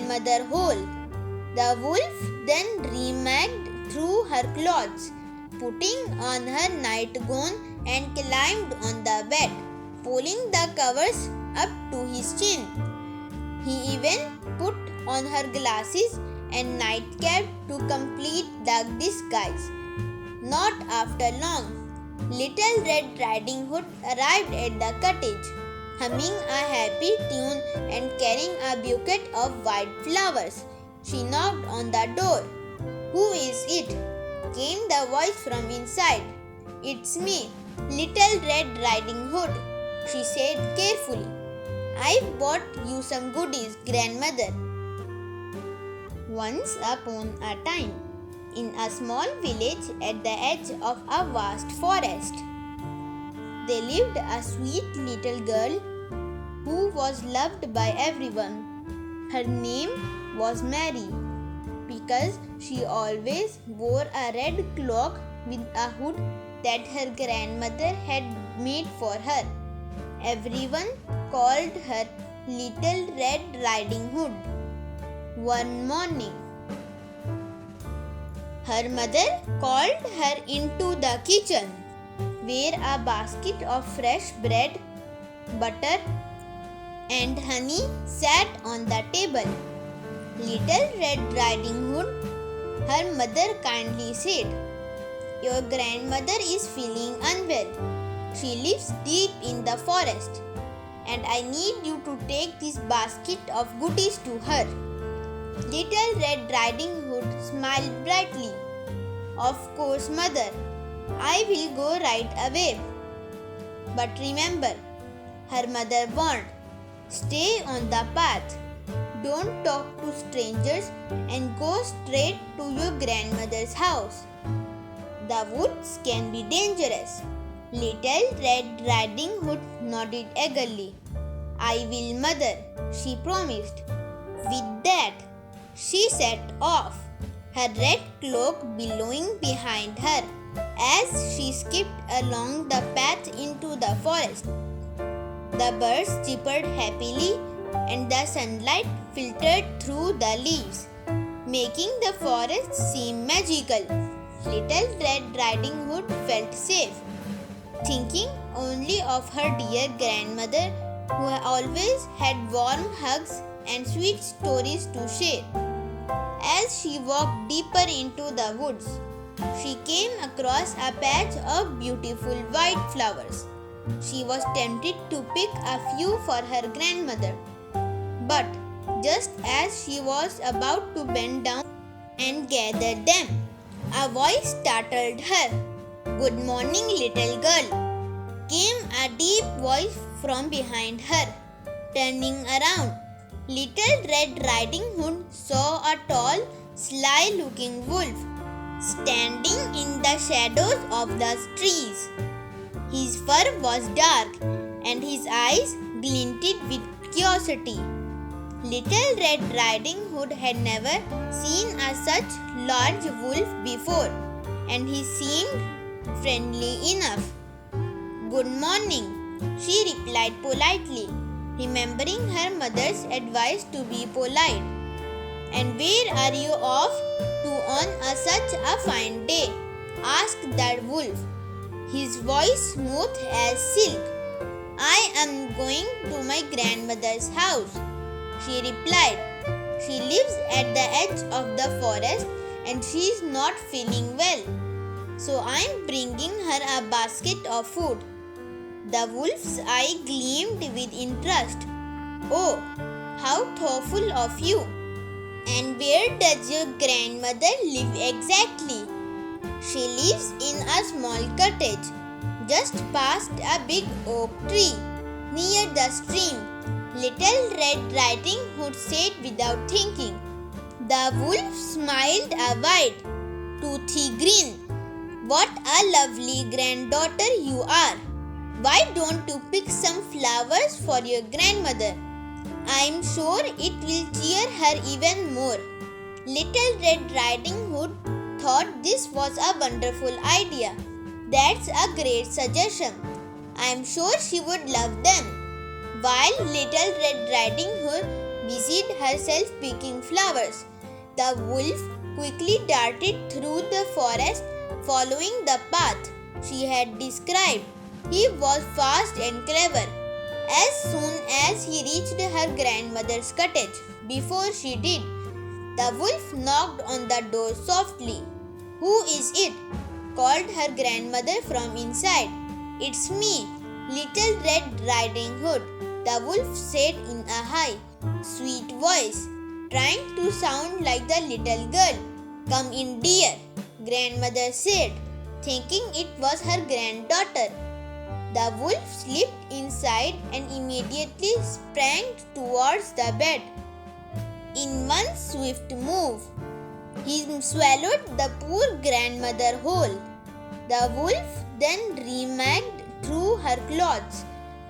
grandmother whole. The wolf then rummaged through her clothes, putting on her nightgown and climbed on the bed, pulling the covers up to his chin. He even put on her glasses and nightcap to complete the disguise. Not after long, Little Red Riding Hood arrived at the cottage, humming a happy tune and carrying a bouquet of white flowers. She knocked on the door. "Who is it?" came the voice from inside. "It's me, Little Red Riding Hood," she said carefully. "I bought you some goodies, grandmother." Once upon a time, in a small village at the edge of a vast forest, there lived a sweet little girl who was loved by everyone. Her name was Mary, because she always wore a red cloak with a hood that her grandmother had made for her. Everyone called her Little Red Riding Hood. One morning, her mother called her into the kitchen, where a basket of fresh bread, butter, and honey sat on the table. "Little Red Riding Hood," her mother kindly said, "your grandmother is feeling unwell. She lives deep in the forest, and I need you to take this basket of goodies to her." Little Red Riding Hood smiled brightly. "Of course, mother, I will go right away." "But remember," her mother warned, "stay on the path. Don't talk to strangers and go straight to your grandmother's house. The woods can be dangerous." Little Red Riding Hood nodded eagerly. "I will, mother," she promised. With that, she set off, her red cloak billowing behind her as she skipped along the path into the forest. The birds chirped happily and the sunlight filtered through the leaves, making the forest seem magical. Little Red Riding Hood felt safe, thinking only of her dear grandmother, who always had warm hugs and sweet stories to share. As she walked deeper into the woods, she came across a patch of beautiful white flowers. She was tempted to pick a few for her grandmother, but just as she was about to bend down and gather them, a voice startled her. "Good morning, little girl," came a deep voice from behind her. Turning around, Little Red Riding Hood saw a tall, sly-looking wolf standing in the shadows of the trees. His fur was dark and his eyes glinted with curiosity. Little Red Riding Hood had never seen a such large wolf before, and he seemed friendly enough. "Good morning," she replied politely, remembering her mother's advice to be polite. "And where are you off to on such a fine day?" asked the wolf, his voice smooth as silk. "I am going to my grandmother's house," she replied. "She lives at the edge of the forest and she is not feeling well, so I am bringing her a basket of food." The wolf's eye gleamed with interest. "Oh, how thoughtful of you! And where does your grandmother live exactly?" "She lives in a small cottage, just past a big oak tree, near the stream," Little Red Riding Hood said without thinking. The wolf smiled a wide, toothy grin. "What a lovely granddaughter you are! Why don't you pick some flowers for your grandmother? I'm sure it will cheer her even more." Little Red Riding Hood thought this was a wonderful idea. "That's a great suggestion. I'm sure she would love them." While Little Red Riding Hood busied herself picking flowers. The wolf quickly darted through the forest, following the path she had described. He was fast and clever. As soon as he reached her grandmother's cottage, before she did, the wolf knocked on the door softly. "Who is it?" called her grandmother from inside. "It's me, Little Red Riding Hood," the wolf said in a high, sweet voice, trying to sound like the little girl. "Come in, dear," grandmother said, thinking it was her granddaughter. The wolf slipped inside and immediately sprang towards the bed. In one swift move, he swallowed the poor grandmother whole. The wolf then remarked through her clothes,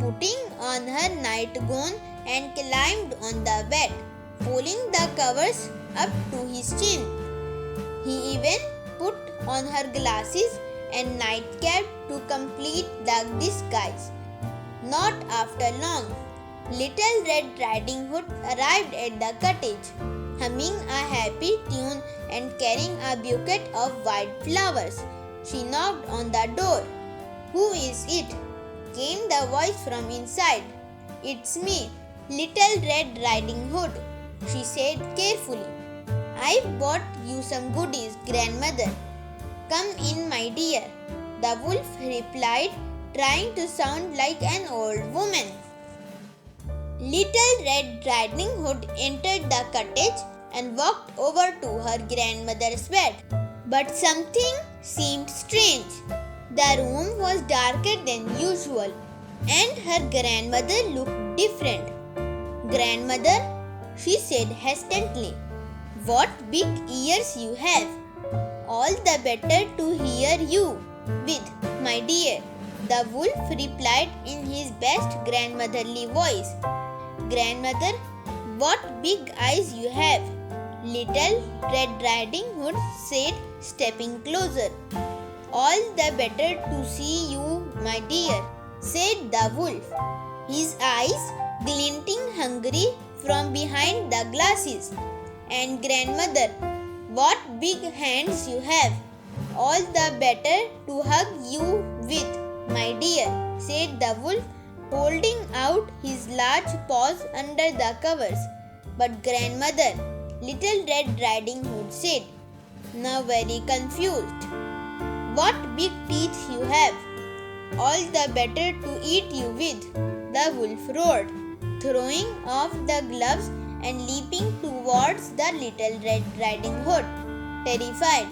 putting on her nightgown, and climbed on the bed, pulling the covers up to his chin. He even put on her glasses and nightcap to complete the disguise. Not after long, Little Red Riding Hood arrived at the cottage, humming a happy tune and carrying a bouquet of white flowers. She knocked on the door. "Who is it?" came the voice from inside. "It's me, Little Red Riding Hood," she said carefully. "I bought you some goodies, grandmother. Come in, my dear," the wolf replied, trying to sound like an old woman. Little Red Riding Hood entered the cottage and walked over to her grandmother's bed. But something seemed strange. The room was darker than usual, and her grandmother looked different. "Grandmother," she said hesitantly, "what big ears you have! All the better to hear you with, my dear," the wolf replied in his best grandmotherly voice. "Grandmother, what big eyes you have!" Little Red Riding Hood said, stepping closer. "All the better to see you, my dear," said the wolf, his eyes glinting hungry from behind the glasses. "And grandmother, what big hands you have! All the better to hug you with, my dear," said the wolf, holding out his large paws under the covers. "But grandmother," Little Red Riding Hood said, now very confused, "what big teeth you have! All the better to eat you with," the wolf roared, throwing off the gloves and leaping towards the Little Red Riding Hood. Terrified,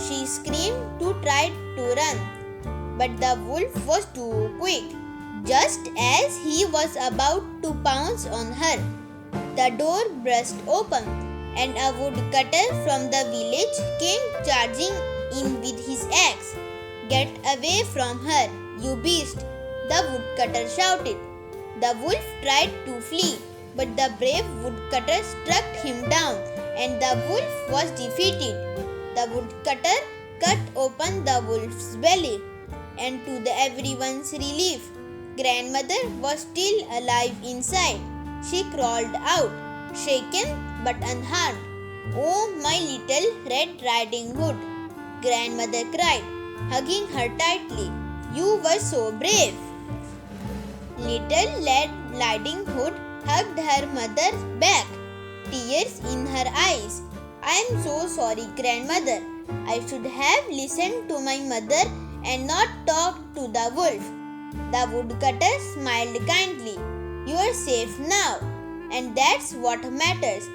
she screamed to try to run, but the wolf was too quick. Just as he was about to pounce on her, the door burst open, and a woodcutter from the village came charging in with his axe. "Get away from her, you beast!" the woodcutter shouted. The wolf tried to flee, but the brave woodcutter struck him down, and the wolf was defeated. The woodcutter cut open the wolf's belly, and to everyone's relief, grandmother was still alive inside. She crawled out, shaken but unharmed. "Oh, my Little Red Riding Hood," grandmother cried, hugging her tightly. "You were so brave." Little Red Riding Hood hugged her mother back, tears in her eyes. "I am so sorry, grandmother. I should have listened to my mother and not talked to the wolf." The woodcutter smiled kindly. "You are safe now, and that's what matters."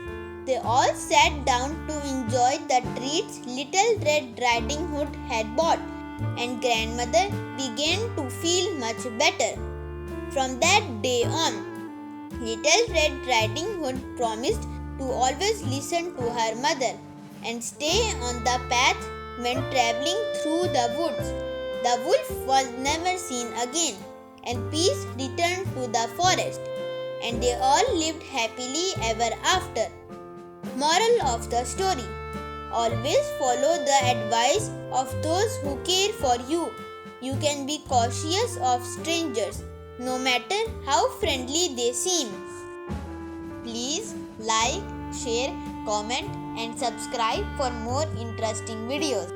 They all sat down to enjoy the treats Little Red Riding Hood had bought, and grandmother began to feel much better. From that day on, Little Red Riding Hood promised to always listen to her mother and stay on the path when traveling through the woods. The wolf was never seen again, and peace returned to the forest, and they all lived happily ever after. Moral of the story: always follow the advice of those who care for you. You can be cautious of strangers, no matter how friendly they seem. Please like, share, comment and subscribe for more interesting videos.